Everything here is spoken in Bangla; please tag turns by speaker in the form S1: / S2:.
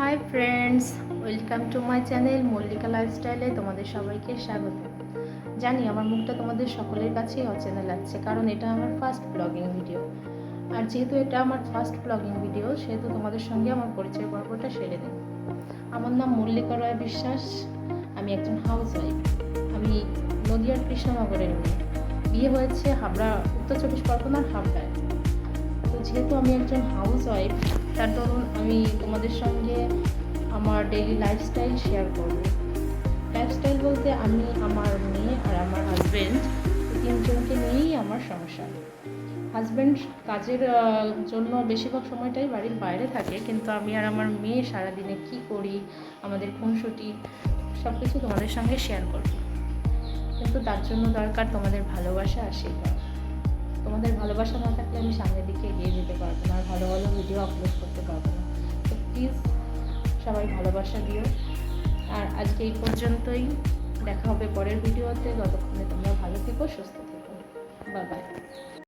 S1: High friends, welcome to my channel Mallika লাইফস্টাইলে তোমাদের সবাইকে স্বাগত। জানি আমার মুখটা তোমাদের সকলের কাছেই অচেনা লাগছে, কারণ এটা আমার ফার্স্ট ব্লগিং ভিডিও। আর যেহেতু এটা আমার ফার্স্ট ব্লগিং ভিডিও, সেহেতু তোমাদের সঙ্গে আমার পরিচয় পর্বটা সেরে দিই। আমার নাম মল্লিকা রয় বিশ্বাস। আমি একজন হাউস ওয়াইফ। আমি নদিয়ার কৃষ্ণনগরের মেয়ে। বিয়ে হয়েছে হাবড়া, উত্তর চব্বিশ পরগনার হাবড়ায়। তো যেহেতু আমি একজন হাউস ওয়াইফ, তার দরুন আমি তোমাদের সঙ্গে আমার ডেইলি লাইফস্টাইল শেয়ার করব। লাইফস্টাইল বলতে আমি, আমার মেয়ে আর আমার হাজব্যান্ড, তিনজনকে নিয়েই আমার সংসার। হাজব্যান্ড কাজের জন্য বেশিরভাগ সময়টাই বাড়ির বাইরে থাকে, কিন্তু আমি আর আমার মেয়ে সারাদিনে কী করি, আমাদের খুনসুটি সব কিছু তোমাদের সঙ্গে শেয়ার করব। কিন্তু তার জন্য দরকার তোমাদের ভালোবাসা, আশীর্বাদ। তোমাদের ভালোবাসা না থাকলে আমি সামনের দিকে এগিয়ে যেতে পারবো না, আর ভালো ভালো ভিডিও আপলোড করতে পারবো না। তো প্লিজ সবাই ভালোবাসা দিও। আর আজকে এই পর্যন্তই, দেখা হবে পরের ভিডিওতে। ততক্ষণে তোমরা ভালো থেকো, সুস্থ থেকো। Bye bye.